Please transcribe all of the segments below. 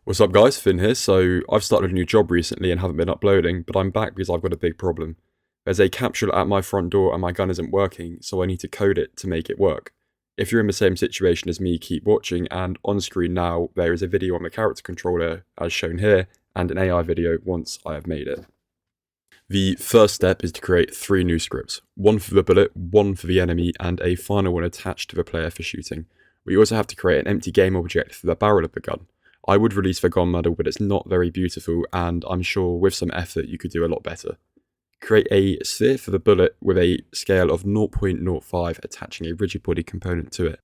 What's up guys, Finn here. So I've started a new job recently and haven't been uploading, but I'm back because I've got a big problem. There's a capsule at my front door and my gun isn't working, so I need to code it to make it work. If you're in the same situation as me, keep watching, and on screen now there is a video on the character controller as shown here, and an AI video once I have made it. The first step is to create 3 new scripts, one for the bullet, one for the enemy, and a final one attached to the player for shooting. We also have to create an empty game object for the barrel of the gun. I would release the gun model, but it's not very beautiful, and I'm sure with some effort you could do a lot better. Create a sphere for the bullet with a scale of 0.05 attaching a rigid body component to it.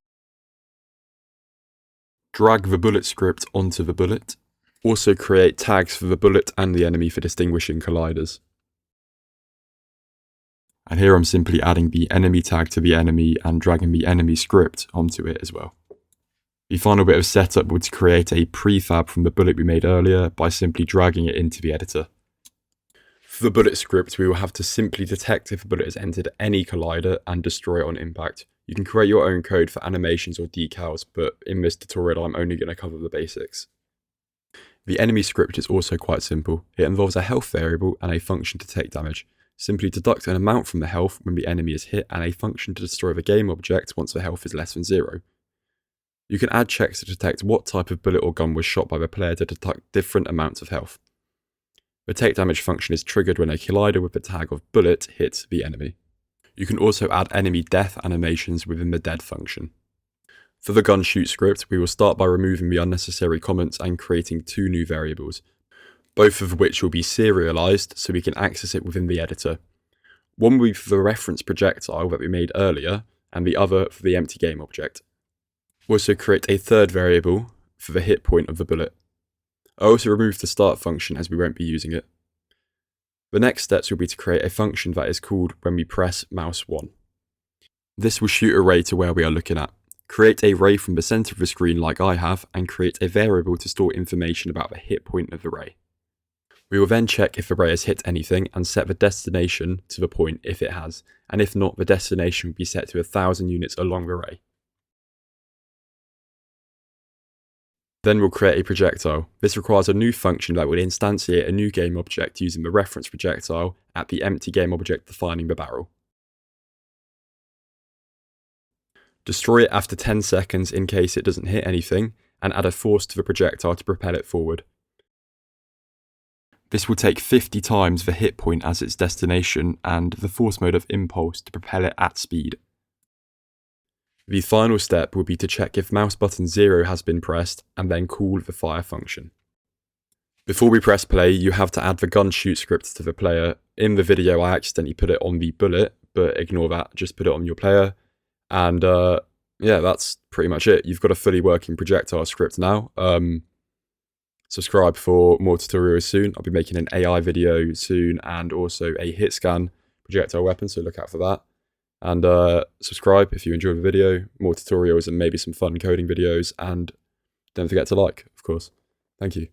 Drag the bullet script onto the bullet. Also create tags for the bullet and the enemy for distinguishing colliders. And here I'm simply adding the enemy tag to the enemy and dragging the enemy script onto it as well. The final bit of setup was to create a prefab from the bullet we made earlier by simply dragging it into the editor. For the bullet script, we will have to simply detect if a bullet has entered any collider and destroy it on impact. You can create your own code for animations or decals, but in this tutorial I'm only going to cover the basics. The enemy script is also quite simple. It involves a health variable and a function to take damage. Simply deduct an amount from the health when the enemy is hit and a function to destroy the game object once the health is less than 0. You can add checks to detect what type of bullet or gun was shot by the player to detect different amounts of health. The take damage function is triggered when a collider with the tag of bullet hits the enemy. You can also add enemy death animations within the dead function. For the gun shoot script, we will start by removing the unnecessary comments and creating 2 new variables, both of which will be serialized so we can access it within the editor. One will be for the reference projectile that we made earlier, and the other for the empty game object. Also create a 3rd variable for the hit point of the bullet. I also removed the start function as we won't be using it. The next steps will be to create a function that is called when we press mouse 1. This will shoot a ray to where we are looking at. Create a ray from the center of the screen like I have, and create a variable to store information about the hit point of the ray. We will then check if the ray has hit anything and set the destination to the point if it has, and if not, the destination will be set to 1000 units along the ray. Then we'll create a projectile. This requires a new function that will instantiate a new game object using the reference projectile at the empty game object defining the barrel. Destroy it after 10 seconds in case it doesn't hit anything, and add a force to the projectile to propel it forward. This will take 50 times the hit point as its destination and the force mode of impulse to propel it at speed. The final step will be to check if mouse button 0 has been pressed and then call the fire function. Before we press play, you have to add the gun shoot script to the player. In the video I accidentally put it on the bullet, but ignore that, just put it on your player. And yeah, that's pretty much it. You've got a fully working projectile script now. Subscribe for more tutorials soon. I'll be making an AI video soon and also a hit scan projectile weapon, so look out for that. And subscribe if you enjoyed the video, more tutorials and maybe some fun coding videos, and don't forget to like, of course. Thank you.